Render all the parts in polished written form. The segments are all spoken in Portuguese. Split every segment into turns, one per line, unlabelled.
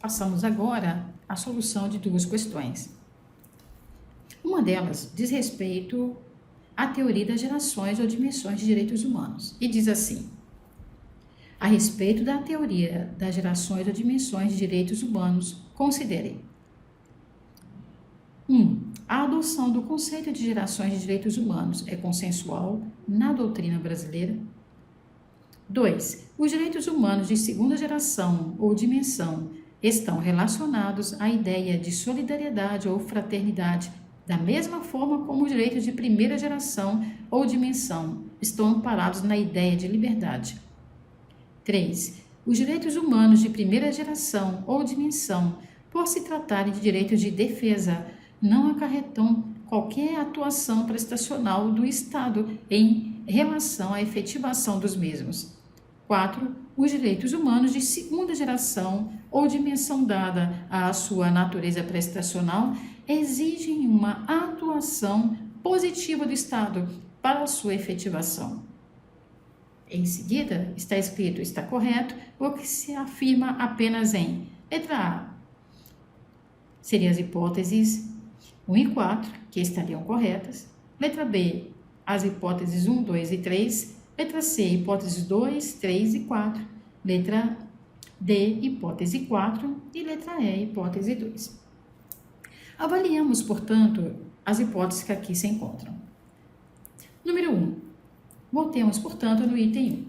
Passamos agora à solução de duas questões. Uma delas diz respeito à teoria das gerações ou dimensões de direitos humanos e diz assim: a respeito da teoria das gerações ou dimensões de direitos humanos, considere 1. A adoção do conceito de gerações de direitos humanos é consensual na doutrina brasileira. 2. Os direitos humanos de segunda geração ou dimensão estão relacionados à ideia de solidariedade ou fraternidade, da mesma forma como os direitos de primeira geração ou dimensão estão amparados na ideia de liberdade. 3. Os direitos humanos de primeira geração ou dimensão, por se tratarem de direitos de defesa, não acarretam qualquer atuação prestacional do Estado em relação à efetivação dos mesmos. 4. Os direitos humanos de segunda geração ou dimensão dada à sua natureza prestacional exigem uma atuação positiva do Estado para a sua efetivação. Em seguida, está escrito, está correto, o que se afirma apenas em letra A. Seriam as hipóteses 1 e 4, que estariam corretas. Letra B, as hipóteses 1, 2 e 3. Letra C, hipóteses 2, 3 e 4. Letra D, hipótese 4. E letra E, hipótese 2. Avaliamos, portanto, as hipóteses que aqui se encontram. Número 1. Voltemos, portanto, no item 1.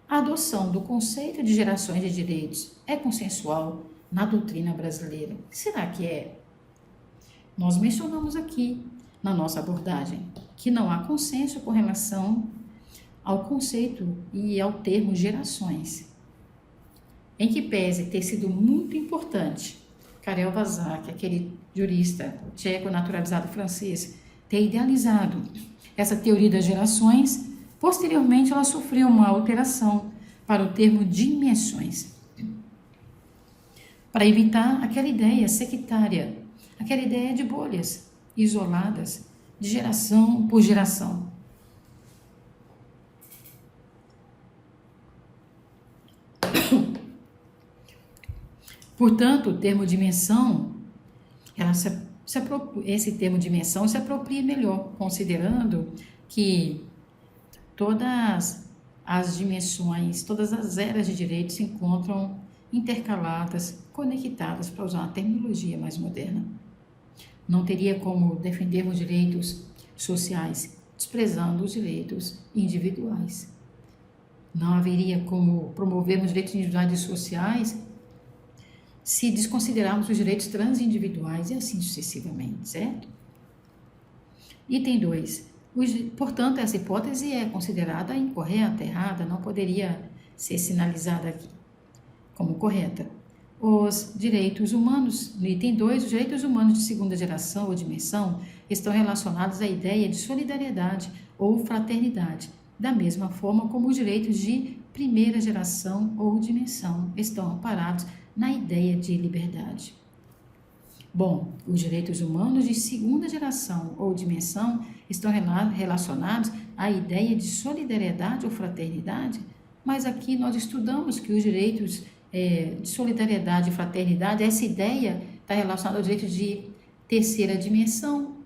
A adoção do conceito de gerações de direitos é consensual na doutrina brasileira. O que será que é? Nós mencionamos aqui, na nossa abordagem, que não há consenso com relação ao conceito e ao termo gerações, em que pese ter sido muito importante Karel Vazak, aquele jurista tcheco naturalizado francês, ter idealizado essa teoria das gerações. Posteriormente, ela sofreu uma alteração para o termo dimensões, para evitar aquela ideia sectária, aquela ideia de bolhas isoladas, de geração por geração. Portanto, o termo dimensão, esse termo dimensão se apropria melhor, considerando que todas as dimensões, todas as eras de direito se encontram intercaladas, conectadas, para usar uma terminologia mais moderna. Não teria como defendermos direitos sociais desprezando os direitos individuais. Não haveria como promovermos direitos individuais e sociais se desconsiderarmos os direitos transindividuais e assim sucessivamente, certo? Item 2. Portanto, essa hipótese é considerada incorreta, errada, não poderia ser sinalizada aqui como correta. Os direitos humanos, no item 2, os direitos humanos de segunda geração ou dimensão estão relacionados à ideia de solidariedade ou fraternidade, da mesma forma como os direitos de primeira geração ou dimensão estão amparados na ideia de liberdade. Bom, os direitos humanos de segunda geração ou dimensão estão relacionados à ideia de solidariedade ou fraternidade, mas aqui nós estudamos que os direitos de solidariedade e fraternidade, essa ideia está relacionada ao direito de terceira dimensão,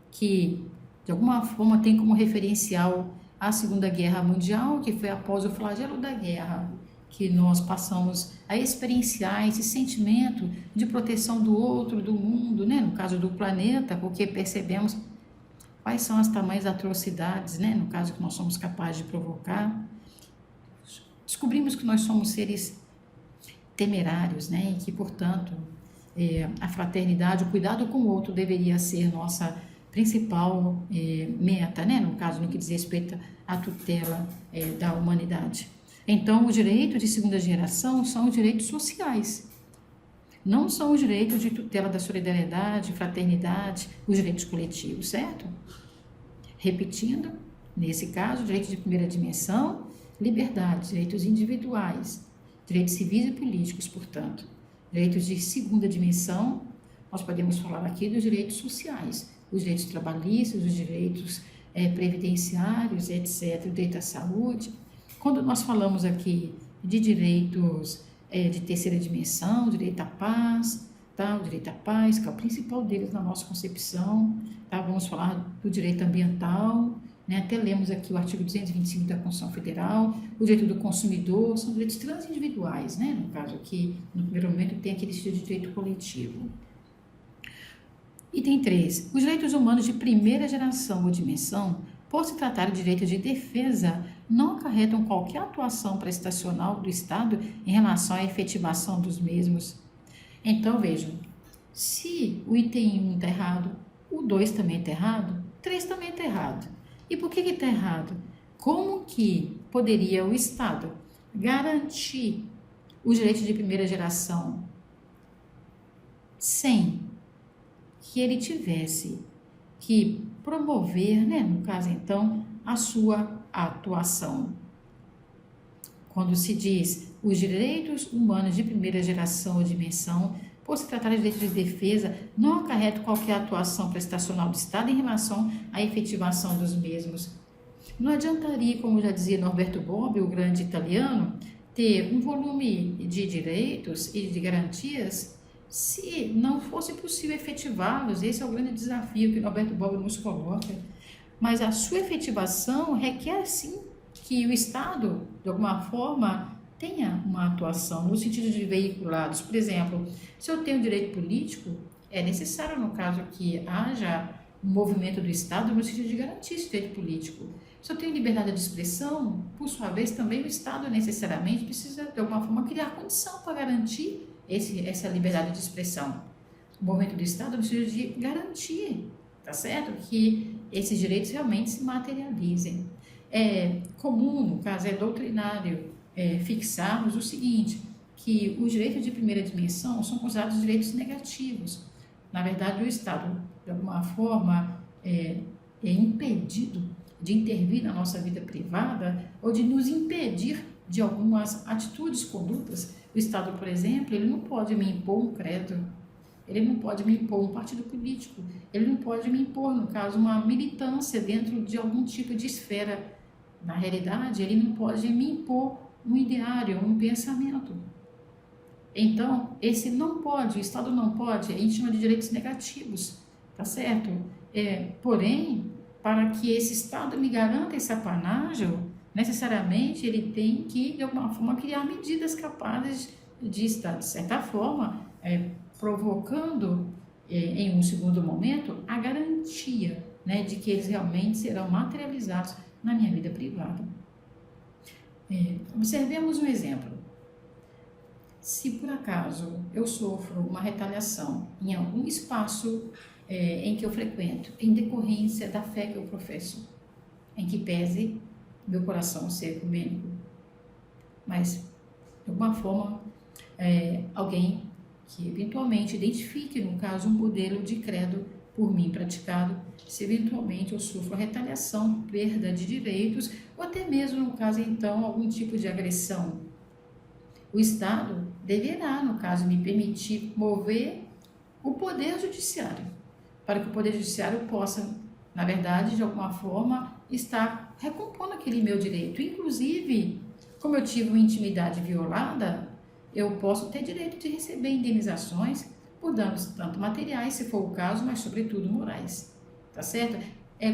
que de alguma forma tem como referencial a Segunda Guerra Mundial, que foi após o flagelo da guerra, que nós passamos a experienciar esse sentimento de proteção do outro, do mundo, né? No caso do planeta, porque percebemos quais são as tamanhas atrocidades, né? No caso que nós somos capazes de provocar. Descobrimos que nós somos seres temerários, né? E que, portanto, a fraternidade, o cuidado com o outro deveria ser nossa principal meta, né? No caso, no que diz respeito à tutela da humanidade. Então, os direitos de segunda geração são os direitos sociais, não são os direitos de tutela da solidariedade, fraternidade, os direitos coletivos, certo? Repetindo, nesse caso, direitos de primeira dimensão, liberdade, direitos individuais, direitos civis e políticos, portanto. Direitos de segunda dimensão, nós podemos falar aqui dos direitos sociais, os direitos trabalhistas, os direitos previdenciários, etc., o direito à saúde. Quando nós falamos aqui de direitos de terceira dimensão, o direito à paz, tá? O direito à paz, que é o principal deles na nossa concepção, tá? Vamos falar do direito ambiental, né? Até lemos aqui o artigo 225 da Constituição Federal, o direito do consumidor, são direitos transindividuais, né? No caso aqui, no primeiro momento, tem aquele estilo de direito coletivo. Item 3. Os direitos humanos de primeira geração ou dimensão, por se tratar de direitos de defesa, não acarretam qualquer atuação prestacional do Estado em relação à efetivação dos mesmos. Então, vejam, se o item 1 está errado, o 2 também está errado, o 3 também está errado. E por que está errado? Como que poderia o Estado garantir os direitos de primeira geração sem que ele tivesse que promover, né, no caso então, a sua atuação? Quando se diz os direitos humanos de primeira geração ou dimensão, por se tratar de direitos de defesa, não acarreta qualquer atuação prestacional do Estado em relação à efetivação dos mesmos. Não adiantaria, como já dizia Norberto Bobbio, o grande italiano, ter um volume de direitos e de garantias se não fosse possível efetivá-los. Esse é o grande desafio que Norberto Bobbio nos coloca. Mas a sua efetivação requer, sim, que o Estado, de alguma forma, tenha uma atuação no sentido de veiculados. Por exemplo, se eu tenho direito político, é necessário, no caso, que haja um movimento do Estado no sentido de garantir esse direito político. Se eu tenho liberdade de expressão, por sua vez, também o Estado necessariamente precisa, de alguma forma, criar condição para garantir essa liberdade de expressão. O movimento do Estado no sentido de garantir, tá certo? Que esses direitos realmente se materializem. É comum, no caso, é doutrinário, fixarmos o seguinte, que os direitos de primeira dimensão são considerados direitos negativos. Na verdade, o Estado, de alguma forma, é impedido de intervir na nossa vida privada ou de nos impedir de algumas atitudes, condutas. O Estado, por exemplo, ele não pode me impor um credo, ele não pode me impor um partido político, ele não pode me impor, no caso, uma militância dentro de algum tipo de esfera. Na realidade, ele não pode me impor um ideário, um pensamento. Então, esse não pode, o Estado não pode, a gente chama de direitos negativos, tá certo? Porém, para que esse Estado me garanta esse apanágio, necessariamente ele tem que, de alguma forma, criar medidas capazes de estar, de certa forma, provocando, em um segundo momento, a garantia, né, de que eles realmente serão materializados na minha vida privada. Observemos um exemplo. Se por acaso eu sofro uma retaliação em algum espaço em que eu frequento, em decorrência da fé que eu professo, em que pese meu coração ser ecumênico, mas de alguma forma alguém que eventualmente identifique, no caso, um modelo de credo por mim praticado, se eventualmente eu sofro retaliação, perda de direitos, ou até mesmo, no caso, então, algum tipo de agressão. O Estado deverá, no caso, me permitir mover o Poder Judiciário, para que o Poder Judiciário possa, na verdade, de alguma forma, estar recompondo aquele meu direito. Inclusive, como eu tive uma intimidade violada, eu posso ter direito de receber indenizações por danos tanto materiais, se for o caso, mas sobretudo morais, tá certo?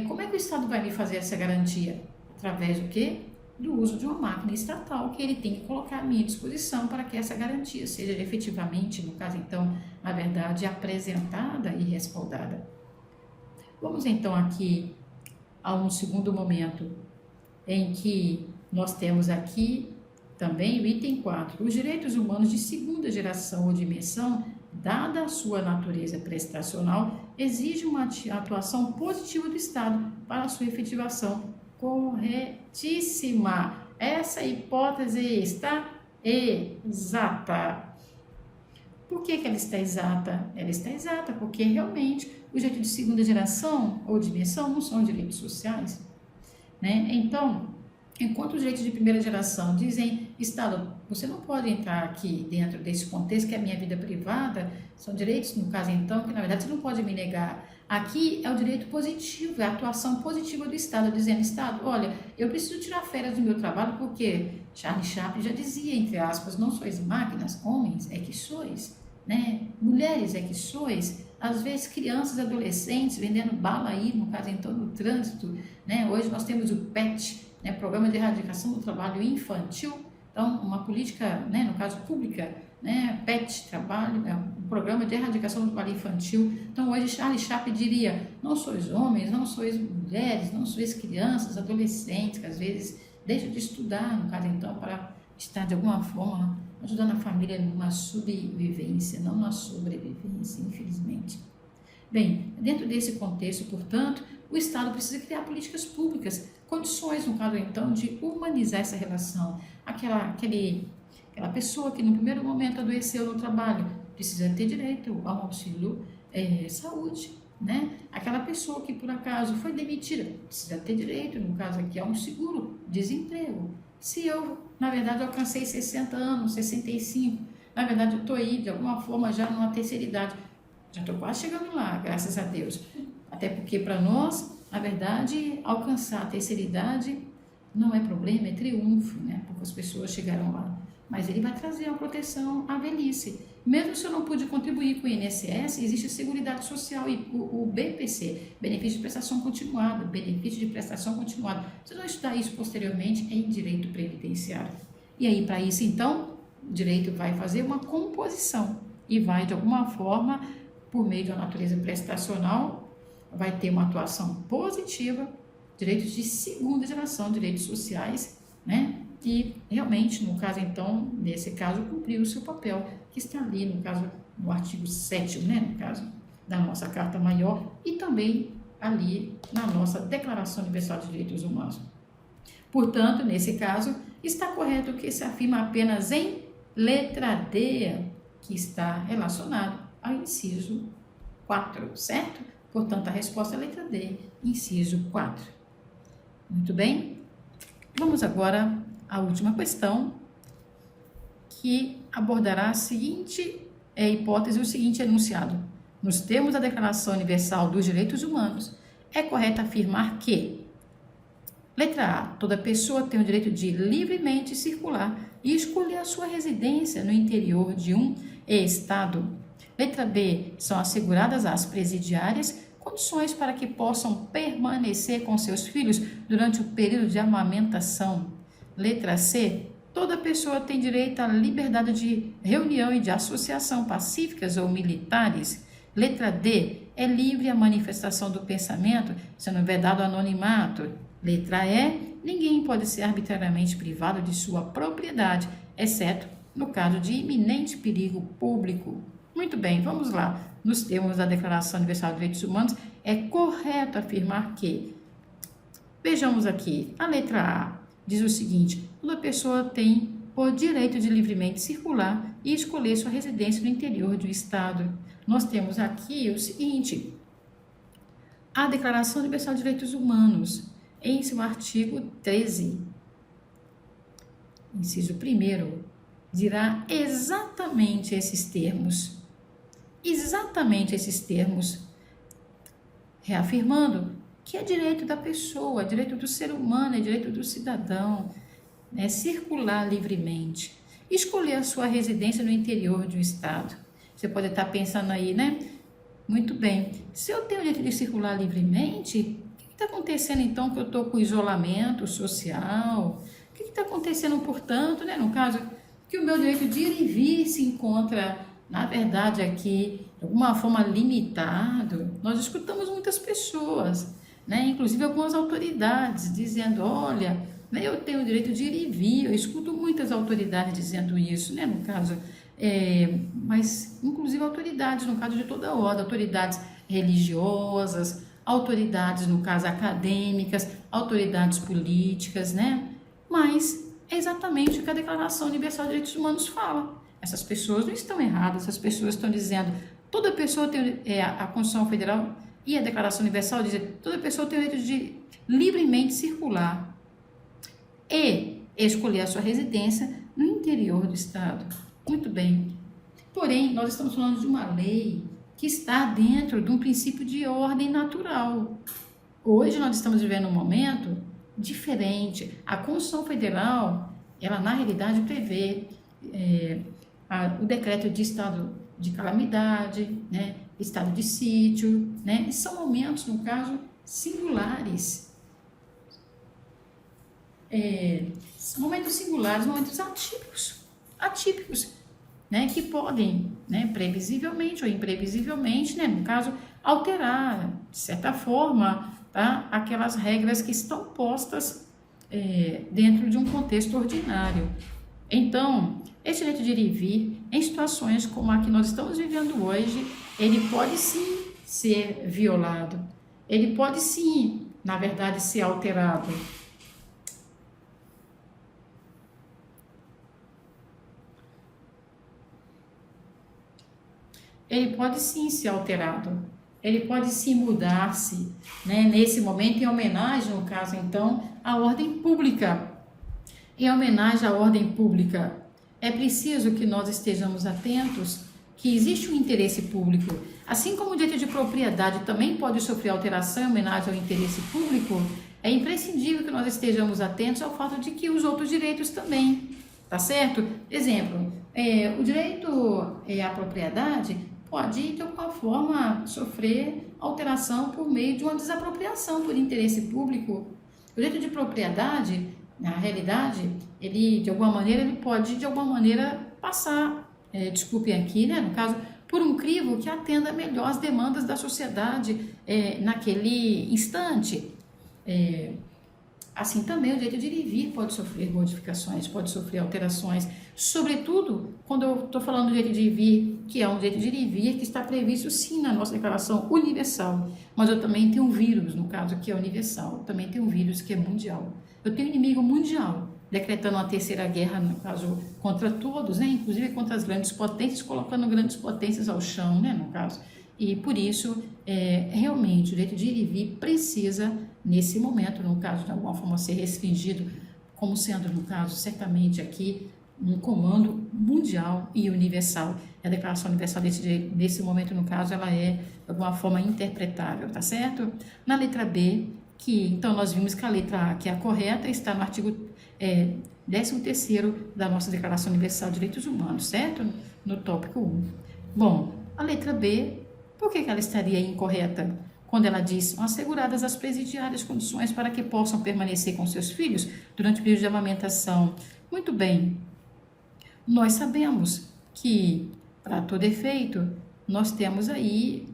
Como é que o Estado vai me fazer essa garantia? Através do quê? Do uso de uma máquina estatal que ele tem que colocar à minha disposição para que essa garantia seja efetivamente, no caso então, na verdade, apresentada e respaldada. Vamos então aqui a um segundo momento em que nós temos aqui também o item 4, os direitos humanos de segunda geração ou dimensão, dada a sua natureza prestacional, exige uma atuação positiva do Estado para a sua efetivação. Corretíssima! Essa hipótese está exata. Por que ela está exata? Ela está exata porque realmente os direitos de segunda geração ou dimensão não são direitos sociais, né? Então, enquanto os direitos de primeira geração dizem, Estado, você não pode entrar aqui dentro desse contexto que é a minha vida privada, são direitos, no caso então, que na verdade você não pode me negar. Aqui é o direito positivo, é a atuação positiva do Estado, dizendo, Estado, olha, eu preciso tirar férias do meu trabalho porque Charlie Chaplin já dizia, entre aspas, não sois máquinas, homens é que sois, né? Mulheres é que sois, às vezes crianças, adolescentes vendendo bala aí, no caso então no trânsito, né? Hoje nós temos o PET, né? Programa de Erradicação do Trabalho Infantil, então uma política, né? No caso pública, né? PET, trabalho, é um programa de erradicação do trabalho infantil. Então hoje Charlie Chaplin diria, não sois homens, não sois mulheres, não sois crianças, adolescentes, que às vezes deixam de estudar, no caso então, para estar de alguma forma ajudando a família numa subvivência, não numa sobrevivência, infelizmente. Bem, dentro desse contexto, portanto, o Estado precisa criar políticas públicas, condições, no caso então, de humanizar essa relação. Aquela pessoa que no primeiro momento adoeceu no trabalho precisa ter direito ao auxílio saúde, né? Aquela pessoa que por acaso foi demitida precisa ter direito, no caso aqui, a um seguro desemprego. Se eu, na verdade, alcancei 60 anos, 65, na verdade eu estou aí, de alguma forma, já numa terceira idade, já estou quase chegando lá, graças a Deus. Até porque para nós, na verdade, alcançar a terceira idade não é problema, é triunfo, né? Poucas pessoas chegaram lá. Mas ele vai trazer a proteção à velhice. Mesmo se eu não pude contribuir com o INSS, existe a Seguridade Social e o BPC, Benefício de Prestação Continuada, Benefício de Prestação Continuada. Se não estudar isso posteriormente, é em direito previdenciário. E aí, para isso, então, o direito vai fazer uma composição e vai, de alguma forma, por meio da natureza prestacional, vai ter uma atuação positiva, direitos de segunda geração, direitos sociais, né? E realmente, no caso então, nesse caso, cumpriu o seu papel, que está ali, no caso, no artigo 7º, né, no caso da nossa Carta Maior, e também ali na nossa Declaração Universal de Direitos Humanos. Portanto, nesse caso, está correto que se afirma apenas em letra D, que está relacionado ao inciso 4, certo? Portanto, a resposta é a letra D, inciso 4. Muito bem? Vamos agora à última questão, que abordará a seguinte hipótese, o seguinte enunciado. Nos termos da Declaração Universal dos Direitos Humanos, é correto afirmar que, letra A, toda pessoa tem o direito de livremente circular e escolher a sua residência no interior de um estado. Letra B, são asseguradas às presidiárias condições para que possam permanecer com seus filhos durante o período de amamentação. Letra C, toda pessoa tem direito à liberdade de reunião e de associação pacíficas ou militares. Letra D, é livre a manifestação do pensamento, sendo vedado o anonimato. Letra E, ninguém pode ser arbitrariamente privado de sua propriedade, exceto no caso de iminente perigo público. Muito bem, vamos lá. Nos termos da Declaração Universal de Direitos Humanos, é correto afirmar que, vejamos aqui, a letra A diz o seguinte, toda pessoa tem o direito de livremente circular e escolher sua residência no interior de um estado. Nós temos aqui o seguinte, a Declaração Universal de Direitos Humanos, em seu artigo 13, inciso 1º, dirá exatamente esses termos, reafirmando que é direito da pessoa, é direito do ser humano, é direito do cidadão, né, circular livremente, escolher a sua residência no interior de um estado. Você pode estar pensando aí, né? Muito bem, se eu tenho o direito de circular livremente, o que está acontecendo então que eu estou com isolamento social? O que está acontecendo, portanto, né, no caso, que o meu direito de ir e vir se encontra, na verdade, aqui, de alguma forma limitado? Nós escutamos muitas pessoas, né, inclusive algumas autoridades dizendo, olha, né, eu tenho o direito de ir e vir, eu escuto muitas autoridades dizendo isso, né, no caso, mas inclusive autoridades, no caso de toda ordem, autoridades religiosas, autoridades, no caso, acadêmicas, autoridades políticas, né, mas é exatamente o que a Declaração Universal de Direitos Humanos fala. Essas pessoas não estão erradas, essas pessoas estão dizendo, toda pessoa tem, a Constituição Federal e a Declaração Universal dizem, toda pessoa tem o direito de livremente circular e escolher a sua residência no interior do Estado. Muito bem. Porém, nós estamos falando de uma lei que está dentro de um princípio de ordem natural. Hoje nós estamos vivendo um momento diferente. A Constituição Federal, ela na realidade prevê o decreto de estado de calamidade, né, estado de sítio, né, e são momentos, no caso, singulares. São momentos singulares, momentos atípicos, né, que podem, né, previsivelmente ou imprevisivelmente, né, no caso, alterar, de certa forma, tá, aquelas regras que estão postas dentro de um contexto ordinário. Então, esse direito de ir e vir, em situações como a que nós estamos vivendo hoje, ele pode sim ser violado, ele pode sim, na verdade, ser alterado. Ele pode sim ser alterado, ele pode sim mudar-se, né, nesse momento, em homenagem, no caso, então, à ordem pública. Em homenagem à ordem pública, é preciso que nós estejamos atentos que existe um interesse público. Assim como o direito de propriedade também pode sofrer alteração em homenagem ao interesse público, é imprescindível que nós estejamos atentos ao fato de que os outros direitos também, tá certo? Exemplo, o direito à propriedade pode, de alguma forma, sofrer alteração por meio de uma desapropriação por interesse público. O direito de propriedade, na realidade, ele, de alguma maneira, ele pode, de alguma maneira, passar, desculpem aqui, né, no caso, por um crivo que atenda melhor as demandas da sociedade naquele instante. Assim também o direito de ir e vir pode sofrer modificações, pode sofrer alterações, sobretudo quando eu estou falando do direito de ir e vir, que é um direito de ir e vir que está previsto sim na nossa Declaração Universal, mas eu também tenho um vírus, no caso, que é universal, eu também tenho um vírus que é mundial. Eu tenho um inimigo mundial, decretando uma terceira guerra, no caso, contra todos, né? Inclusive contra as grandes potências, colocando grandes potências ao chão, né? No caso. E por isso, realmente, o direito de ir e vir precisa, nesse momento, no caso, de alguma forma, ser restringido, como sendo, no caso, certamente aqui, um comando mundial e universal. A Declaração Universal desse momento, no caso, ela é, de alguma forma, interpretável, tá certo? Na letra B, então, nós vimos que a letra A, que é a correta, está no artigo 13º da nossa Declaração Universal de Direitos Humanos, certo? No tópico 1. Bom, a letra B, por que ela estaria incorreta? Quando ela diz, são asseguradas às presidiárias condições para que possam permanecer com seus filhos durante o período de amamentação. Muito bem, nós sabemos que, para todo efeito, nós temos aí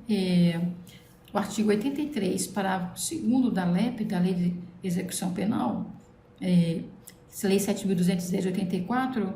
o artigo 83, parágrafo 2º da LEP, da Lei de Execução Penal, Lei 7.210 de 84,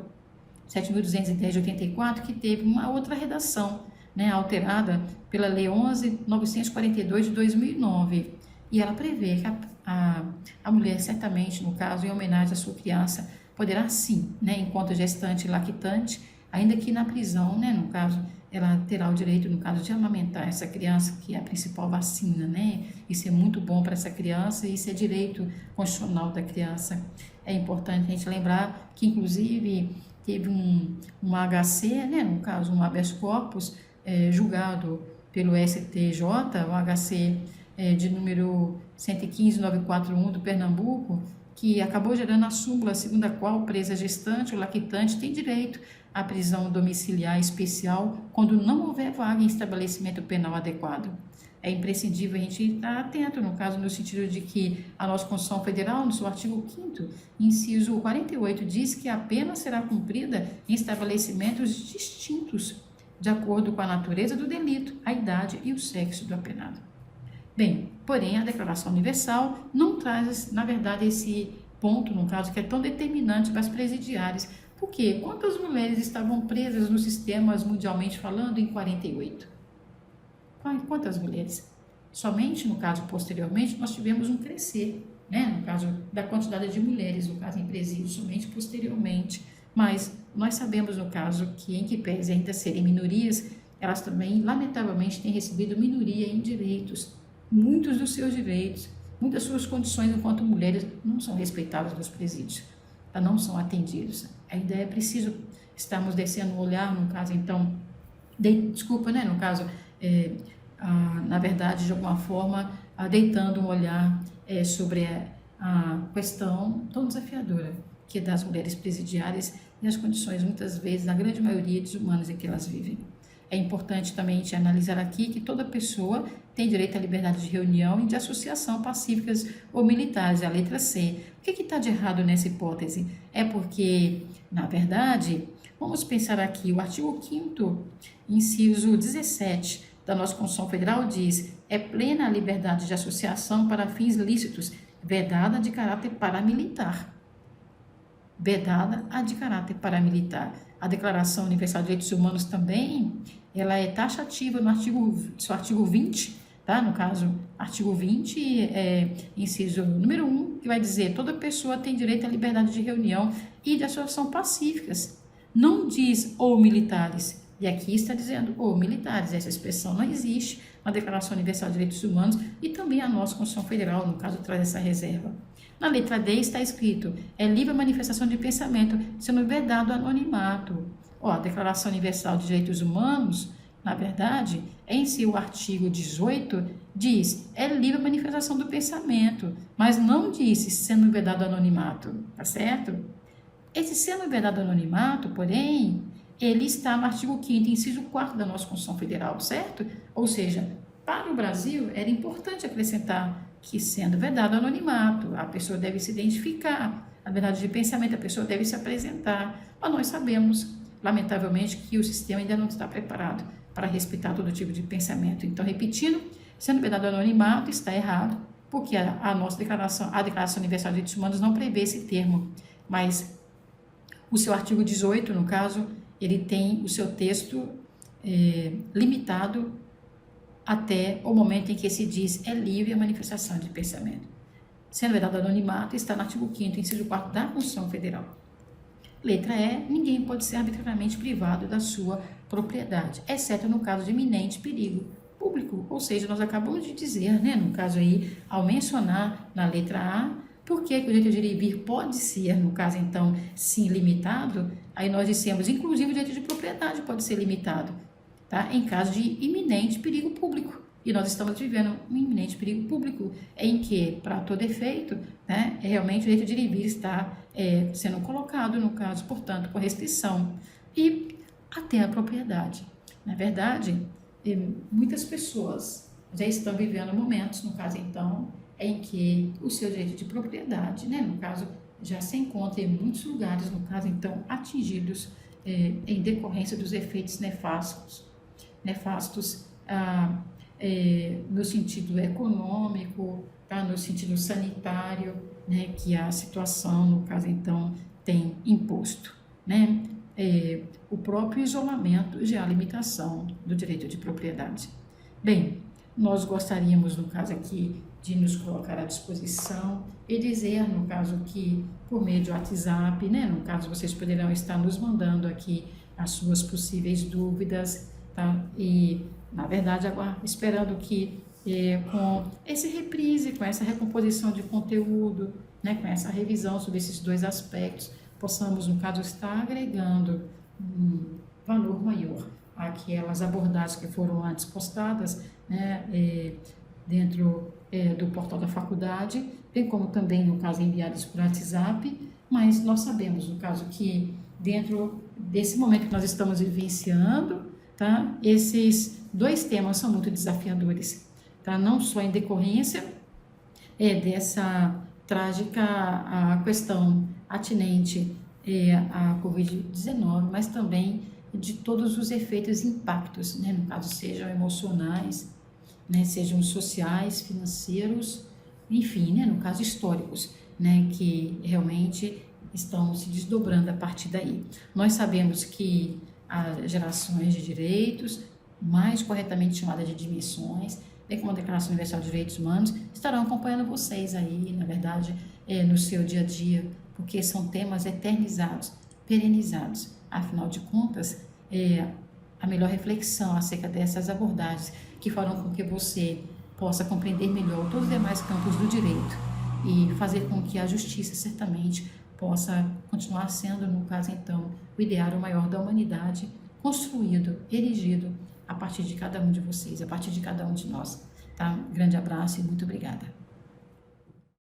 7.210 de 84, que teve uma outra redação, né, alterada pela Lei 11.942 de 2009. E ela prevê que a mulher, certamente, no caso, em homenagem à sua criança, poderá sim, né, enquanto gestante e lactante, ainda que na prisão, né, no caso, ela terá o direito, no caso, de amamentar essa criança, que é a principal vacina, né? Isso é muito bom para essa criança e isso é direito constitucional da criança. É importante a gente lembrar que, inclusive, teve um HC, né? No caso, um habeas corpus, julgado pelo STJ, o HC de número 115.941 do Pernambuco, que acabou gerando a súmula segundo a qual o presa gestante ou lactante tem direito à prisão domiciliar especial quando não houver vaga em estabelecimento penal adequado. É imprescindível a gente estar atento, no caso, no sentido de que a nossa Constituição Federal, no seu artigo 5º, inciso 48, diz que a pena será cumprida em estabelecimentos distintos, de acordo com a natureza do delito, a idade e o sexo do apenado. Bem, porém, a Declaração Universal não traz, na verdade, esse ponto, no caso, que é tão determinante para as presidiárias. Por quê? Quantas mulheres estavam presas nos sistemas, mundialmente falando, em 48? Quantas mulheres? Somente, no caso, posteriormente, nós tivemos um crescer, né? No caso da quantidade de mulheres, no caso, em presídio, somente posteriormente. Mas nós sabemos, no caso, que em que pese ainda serem minorias, elas também, lamentavelmente, têm recebido minoria em direitos. Muitos dos seus direitos, muitas das suas condições enquanto mulheres não são respeitadas nos presídios, não são atendidos. ainda é preciso estarmos descendo o olhar, no caso, então, no caso, na verdade, de alguma forma, deitando um olhar sobre a questão tão desafiadora que é das mulheres presidiárias e as condições, muitas vezes, na grande maioria dos humanos em que elas vivem. É importante também a gente analisar aqui que toda pessoa tem direito à liberdade de reunião e de associação pacíficas ou militares, a letra C. O que está de errado nessa hipótese? É porque, na verdade, vamos pensar aqui, o artigo 5º, inciso 17 da nossa Constituição Federal diz: é plena a liberdade de associação para fins lícitos, vedada de caráter paramilitar. Vedada a de caráter paramilitar. A Declaração Universal de Direitos Humanos também, ela é taxativa no artigo 20, tá? No caso, artigo 20, inciso número 1, que vai dizer: toda pessoa tem direito à liberdade de reunião e de associação pacíficas. Não diz ou militares, e aqui está dizendo ou militares. Essa expressão não existe na Declaração Universal de Direitos Humanos e também a nossa Constituição Federal, no caso, traz essa reserva. Na letra D está escrito: é livre a manifestação de pensamento, sendo vedado o anonimato. A Declaração Universal de Direitos Humanos, na verdade, em seu artigo 18, diz: é livre a manifestação do pensamento, mas não disse sendo vedado o anonimato, tá certo? Esse sendo vedado o anonimato, porém, ele está no artigo 5º, inciso 4 da nossa Constituição Federal, certo? Ou seja, para o Brasil era importante acrescentar que, sendo vedado o anonimato, a pessoa deve se identificar, a verdade de pensamento, a pessoa deve se apresentar. Mas nós sabemos, lamentavelmente, que o sistema ainda não está preparado para respeitar todo tipo de pensamento. Então, repetindo, sendo vedado o anonimato, está errado, porque a nossa Declaração Universal de Direitos Humanos não prevê esse termo, mas o seu artigo 18, no caso, ele tem o seu texto limitado até o momento em que se diz: é livre a manifestação de pensamento. Sendo vedado o anonimato, está no artigo 5º, inciso 4 da Constituição Federal. Letra E, ninguém pode ser arbitrariamente privado da sua propriedade, exceto no caso de iminente perigo público. Ou seja, nós acabamos de dizer, no caso aí, ao mencionar na letra A, por que o direito de ir e vir pode ser, no caso então, sim, limitado, aí nós dissemos, inclusive o direito de propriedade pode ser limitado, tá? Em caso de iminente perigo público. E nós estamos vivendo um iminente perigo público em que, para todo efeito, realmente o direito de ir e vir está sendo colocado, no caso, portanto, com restrição. E até a propriedade. Na verdade, muitas pessoas já estão vivendo momentos, no caso, então, em que o seu direito de propriedade, no caso, já se encontra em muitos lugares, no caso, então, atingidos em decorrência dos efeitos nefastos no sentido econômico, no sentido sanitário, que a situação, no caso, então, tem imposto, o próprio isolamento já é a limitação do direito de propriedade. Bem, nós gostaríamos, no caso aqui, de nos colocar à disposição e dizer, no caso que, por meio de WhatsApp, no caso vocês poderão estar nos mandando aqui as suas possíveis dúvidas, tá? E, na verdade, agora, esperando que com esse reprise, com essa recomposição de conteúdo, com essa revisão sobre esses dois aspectos, possamos, no caso, estar agregando um valor maior àquelas abordagens que foram antes postadas, dentro do portal da faculdade, bem como também, no caso, enviados por WhatsApp, mas nós sabemos, no caso, que dentro desse momento que nós estamos vivenciando, tá, esses dois temas são muito desafiadores, tá? Não só em decorrência dessa trágica questão atinente à Covid-19, mas também de todos os efeitos e impactos, no caso, sejam emocionais, sejam sociais, financeiros, enfim, no caso, históricos, que realmente estão se desdobrando a partir daí. Nós sabemos que as gerações de direitos, mais corretamente chamadas de dimensões, bem como a Declaração Universal de Direitos Humanos, estarão acompanhando vocês aí, na verdade, no seu dia a dia, porque são temas eternizados, perenizados. Afinal de contas, a melhor reflexão acerca dessas abordagens que farão com que você possa compreender melhor todos os demais campos do direito e fazer com que a justiça certamente possa continuar sendo, no caso então, o ideário maior da humanidade, construído, erigido a partir de cada um de vocês, a partir de cada um de nós. Tá? Grande abraço e muito obrigada.